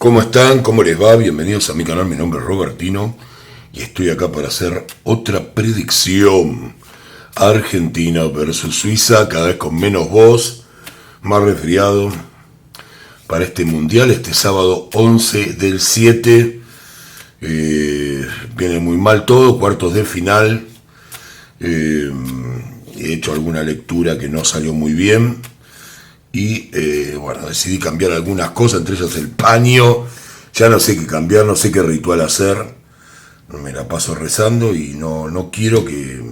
¿Cómo están? ¿Cómo les va? Bienvenidos a mi canal, mi nombre es Robertino y estoy acá para hacer otra predicción. Argentina versus Suiza, cada vez con menos voz, más resfriado, para este mundial, este sábado 11 del 7. Viene muy mal todo, cuartos de final. He hecho alguna lectura que no salió muy bien. Y bueno, decidí cambiar algunas cosas, entre ellas el paño. Ya no sé qué cambiar, no sé qué ritual hacer. Me la paso rezando y no quiero que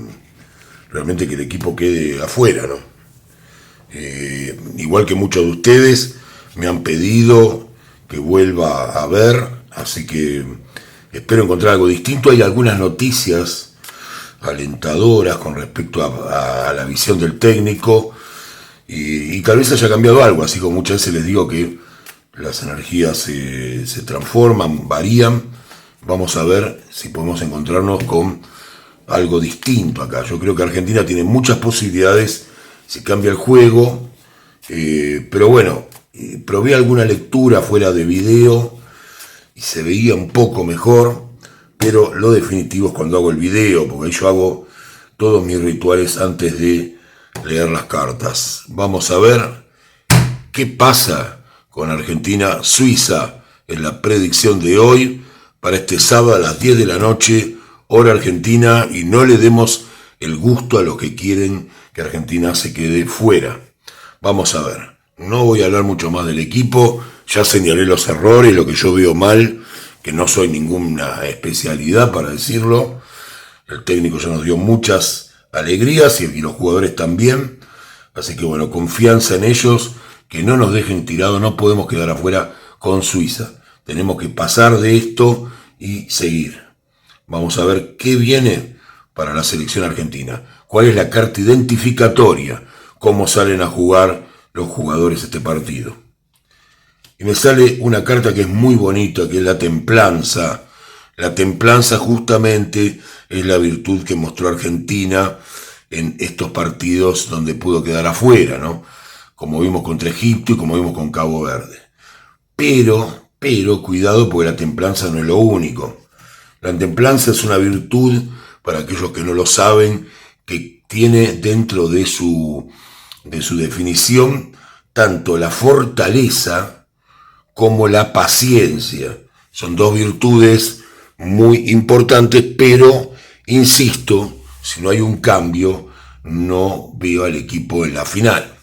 realmente que el equipo quede afuera, ¿no? Igual que muchos de ustedes me han pedido que vuelva a ver, así que espero encontrar algo distinto. Hay algunas noticias alentadoras con respecto a la visión del técnico. Y tal vez haya cambiado algo, así como muchas veces les digo que las energías se transforman, varían. Vamos a ver si podemos encontrarnos con algo distinto acá. Yo creo que Argentina tiene muchas posibilidades si cambia el juego, pero bueno, probé alguna lectura fuera de video y se veía un poco mejor, pero lo definitivo es cuando hago el video, porque yo hago todos mis rituales antes de leer las cartas. Vamos a ver qué pasa con Argentina-Suiza en la predicción de hoy para este sábado a las 10 de la noche, hora argentina, y no le demos el gusto a los que quieren que Argentina se quede fuera. Vamos a ver. No voy a hablar mucho más del equipo, ya señalé los errores, lo que yo veo mal, que no soy ninguna especialidad para decirlo. El técnico ya nos dio muchas alegrías y los jugadores también, así que bueno, confianza en ellos, que no nos dejen tirados, no podemos quedar afuera con Suiza, tenemos que pasar de esto y seguir. Vamos a ver qué viene para la selección argentina, cuál es la carta identificatoria, cómo salen a jugar los jugadores este partido. Y me sale una carta que es muy bonita, que es la templanza. La templanza justamente es la virtud que mostró Argentina en estos partidos donde pudo quedar afuera, ¿no? Como vimos contra Egipto y como vimos con Cabo Verde. Pero, cuidado, porque la templanza no es lo único. La templanza es una virtud, para aquellos que no lo saben, que tiene dentro de su definición tanto la fortaleza como la paciencia. Son dos virtudes muy importantes, pero, insisto, si no hay un cambio, no veo al equipo en la final.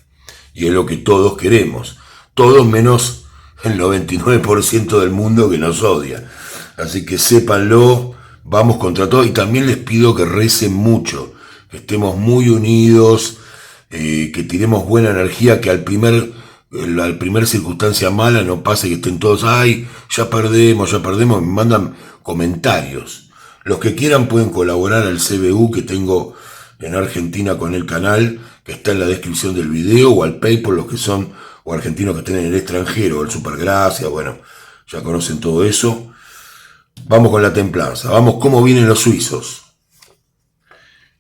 Y es lo que todos queremos. Todos menos el 99% del mundo que nos odia. Así que sépanlo, vamos contra todo. Y también les pido que recen mucho, que estemos muy unidos, que tiremos buena energía, que al primer circunstancia mala no pase que estén todos, ay, ya perdemos, me mandan comentarios. Los que quieran pueden colaborar al CBU que tengo en Argentina con el canal, que está en la descripción del video, o al PayPal, los que son o argentinos que estén en el extranjero, el Supergracia, bueno, ya conocen todo eso. Vamos con la templanza, vamos cómo vienen los suizos.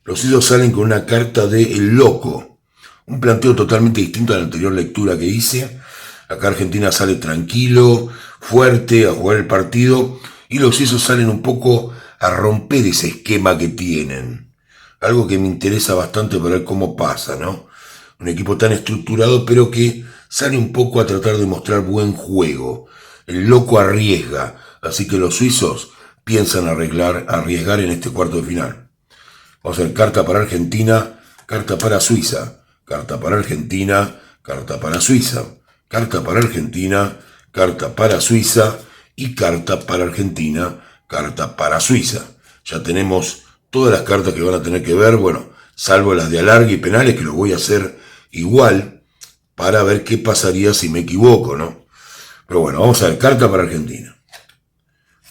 Los suizos salen con una carta de El Loco, un planteo totalmente distinto a la anterior lectura que hice. Acá Argentina sale tranquilo, fuerte, a jugar el partido, y los suizos salen un poco a romper ese esquema que tienen. Algo que me interesa bastante para ver cómo pasa, ¿no? Un equipo tan estructurado, pero que sale un poco a tratar de mostrar buen juego. El Loco arriesga, así que los suizos piensan arriesgar en este cuarto de final. Vamos a ver carta para Argentina, carta para Suiza, carta para Argentina, carta para Suiza, carta para Argentina, carta para Suiza y carta para Argentina, carta para Suiza. Ya tenemos todas las cartas que van a tener que ver, bueno, salvo las de alargue y penales, que lo voy a hacer igual para ver qué pasaría si me equivoco, ¿no? Pero bueno, vamos a ver, carta para Argentina.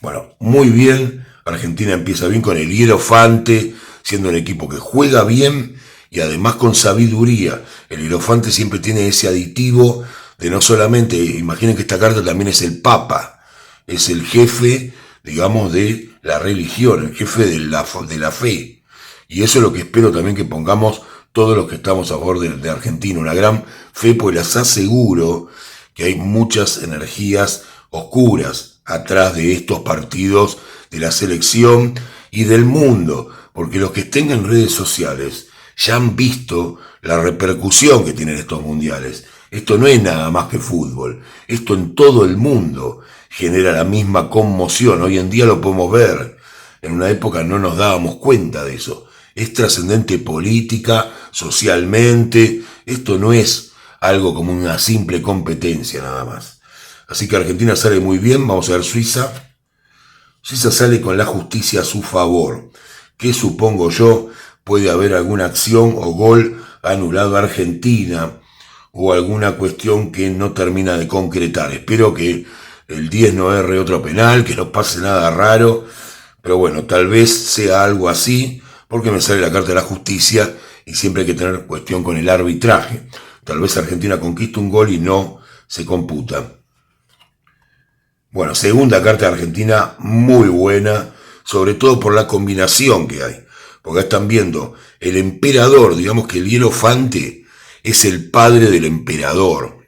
Bueno, muy bien, Argentina empieza bien con el Hierofante, siendo un equipo que juega bien y además con sabiduría. El Hierofante siempre tiene ese aditivo de no solamente, imaginen que esta carta también es el Papa, es el jefe, digamos, de la religión, el jefe de la fe. Y eso es lo que espero también que pongamos todos los que estamos a favor de Argentina, una gran fe, pues les aseguro que hay muchas energías oscuras atrás de estos partidos de la selección y del mundo, porque los que estén en redes sociales ya han visto la repercusión que tienen estos mundiales. Esto no es nada más que fútbol, esto en todo el mundo genera la misma conmoción. Hoy en día lo podemos ver, en una época no nos dábamos cuenta de eso. Es trascendente política, socialmente, esto no es algo como una simple competencia nada más. Así que Argentina sale muy bien, vamos a ver Suiza. Suiza sale con la justicia a su favor. ¿Qué supongo yo? Puede haber alguna acción o gol anulado a Argentina o alguna cuestión que no termina de concretar. Espero que el 10 no erre otro penal, que no pase nada raro, pero bueno, tal vez sea algo así, porque me sale la carta de la justicia y siempre hay que tener cuestión con el arbitraje. Tal vez Argentina conquista un gol y no se computa. Bueno, segunda carta de Argentina, muy buena, sobre todo por la combinación que hay. Porque están viendo, el emperador, digamos que el hierofante es el padre del emperador.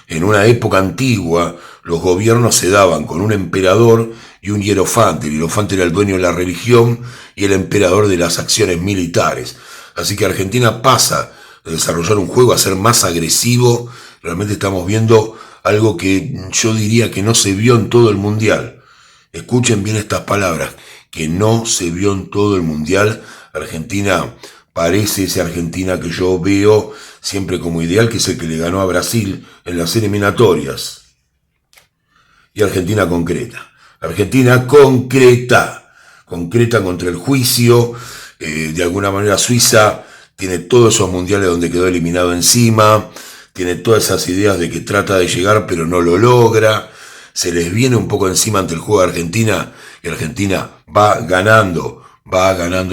En una época antigua, los gobiernos se daban con un emperador y un hierofante. El hierofante era el dueño de la religión y el emperador de las acciones militares. Así que Argentina pasa de desarrollar un juego a ser más agresivo. Realmente estamos viendo algo que yo diría que no se vio en todo el mundial. Escuchen bien estas palabras, que no se vio en todo el mundial. Argentina parece esa Argentina que yo veo siempre como ideal, que es el que le ganó a Brasil en las eliminatorias. Y Argentina concreta. Argentina concreta contra el juicio. De alguna manera Suiza tiene todos esos mundiales donde quedó eliminado encima, tiene todas esas ideas de que trata de llegar pero no lo logra, se les viene un poco encima ante el juego de Argentina y Argentina va ganando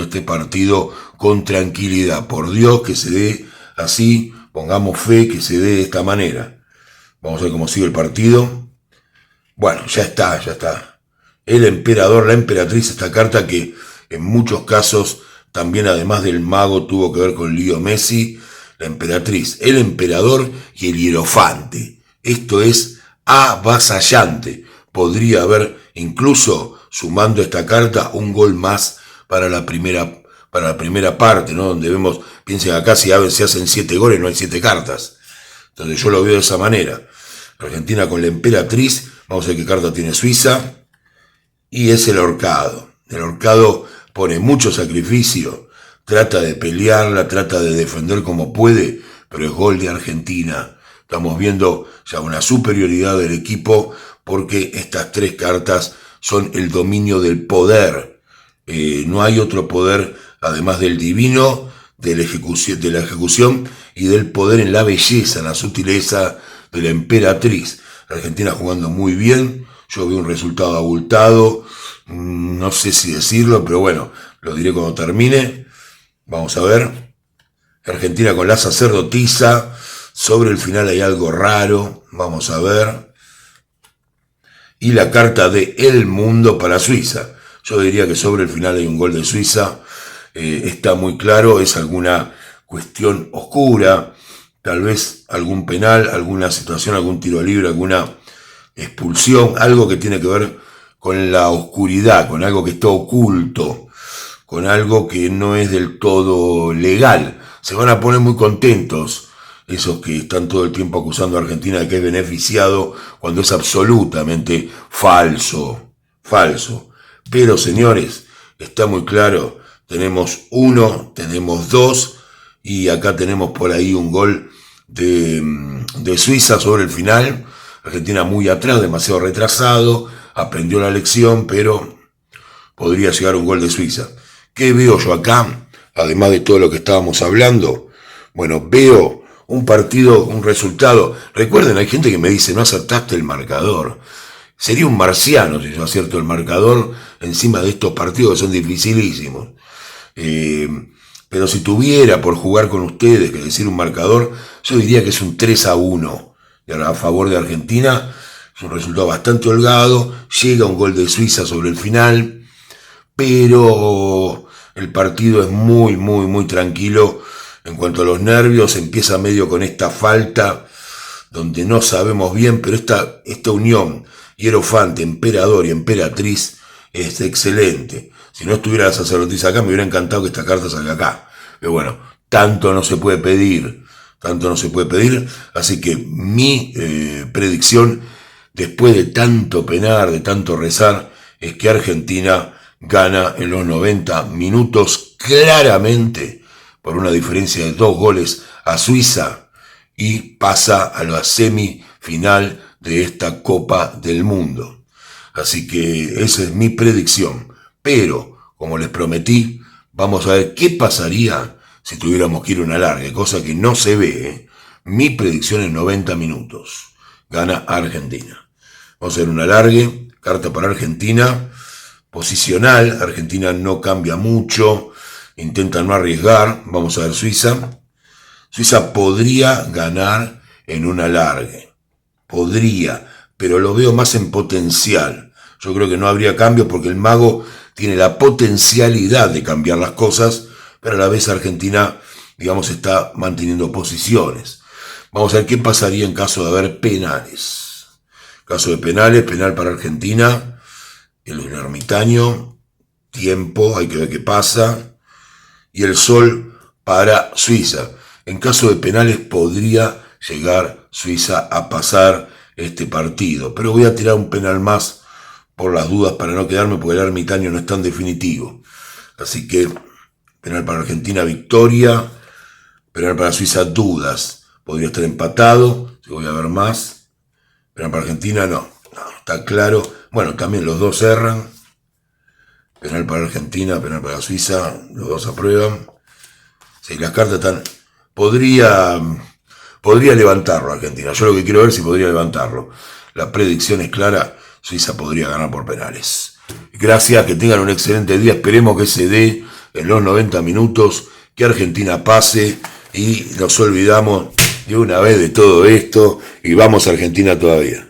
este partido con tranquilidad. Por Dios que se dé así, pongamos fe que se dé de esta manera. Vamos a ver cómo sigue el partido. Bueno, ya está. El emperador, la emperatriz, esta carta que en muchos casos también además del mago tuvo que ver con Leo Messi, la emperatriz, el emperador y el hierofante. Esto es avasallante. Podría haber incluso, sumando esta carta, un gol más para la primera parte, ¿no? Donde vemos, piensen acá, si se hacen 7 goles, no hay 7 cartas. Entonces yo lo veo de esa manera. Argentina con la emperatriz, vamos a ver qué carta tiene Suiza, y es el ahorcado. El ahorcado pone mucho sacrificio, trata de pelearla, trata de defender como puede, pero es gol de Argentina. Estamos viendo ya una superioridad del equipo porque estas 3 cartas son el dominio del poder. No hay otro poder además del divino, de la ejecución y del poder en la belleza, en la sutileza de la emperatriz. Argentina jugando muy bien, yo veo un resultado abultado, no sé si decirlo, pero bueno, lo diré cuando termine. Vamos a ver. Argentina con la sacerdotisa, sobre el final hay algo raro, vamos a ver. Y la carta de El Mundo para Suiza. Yo diría que sobre el final hay un gol de Suiza, está muy claro, es alguna cuestión oscura, tal vez algún penal, alguna situación, algún tiro libre, alguna expulsión, algo que tiene que ver con la oscuridad, con algo que está oculto, con algo que no es del todo legal. Se van a poner muy contentos esos que están todo el tiempo acusando a Argentina de que es beneficiado cuando es absolutamente falso. Pero señores, está muy claro, tenemos 1, tenemos 2 y acá tenemos por ahí un gol de Suiza sobre el final. Argentina muy atrás, demasiado retrasado, aprendió la lección, pero podría llegar un gol de Suiza. ¿Qué veo yo acá? Además de todo lo que estábamos hablando, bueno, veo un partido, un resultado. Recuerden, hay gente que me dice, no acertaste el marcador. Sería un marciano si yo acierto el marcador encima de estos partidos que son dificilísimos. Pero si tuviera por jugar con ustedes que decir un marcador, yo diría que es un 3-1 a favor de Argentina. Es un resultado bastante holgado. Llega un gol de Suiza sobre el final, pero el partido es muy tranquilo en cuanto a los nervios. Empieza medio con esta falta donde no sabemos bien, pero esta unión hierofante, emperador y emperatriz es excelente. Si no estuviera la sacerdotisa acá, me hubiera encantado que esta carta salga acá. Pero bueno, tanto no se puede pedir, así que mi predicción, después de tanto penar, de tanto rezar, es que Argentina gana en los 90 minutos claramente, por una diferencia de 2 goles a Suiza, y pasa a la semifinal de esta Copa del Mundo. Así que esa es mi predicción. Pero, como les prometí, vamos a ver qué pasaría si tuviéramos que ir a una larga, cosa que no se ve, ¿eh? Mi predicción es 90 minutos. Gana Argentina. Vamos a ver una largue, carta para Argentina, posicional. Argentina no cambia mucho, intenta no arriesgar. Vamos a ver Suiza. Suiza podría ganar en una largue. Podría, pero lo veo más en potencial. Yo creo que no habría cambio porque el mago tiene la potencialidad de cambiar las cosas, pero a la vez Argentina, digamos, está manteniendo posiciones. Vamos a ver qué pasaría en caso de haber penales. Caso de penales, penal para Argentina, el ermitaño, tiempo, hay que ver qué pasa, y el sol para Suiza. En caso de penales podría llegar Suiza a pasar este partido, pero voy a tirar un penal más por las dudas para no quedarme, porque el ermitaño no es tan definitivo. Así que penal para Argentina, victoria. Penal para Suiza, dudas. Podría estar empatado, si voy a ver más. Penal para Argentina, no, está claro. Bueno, también los dos cerran. Penal para Argentina, penal para Suiza, los dos aprueban. Sí, las cartas están... Podría levantarlo Argentina. Yo lo que quiero ver es si podría levantarlo. La predicción es clara. Suiza podría ganar por penales. Gracias, que tengan un excelente día. Esperemos que se dé en los 90 minutos, que Argentina pase y nos olvidamos de una vez de todo esto y vamos a Argentina todavía.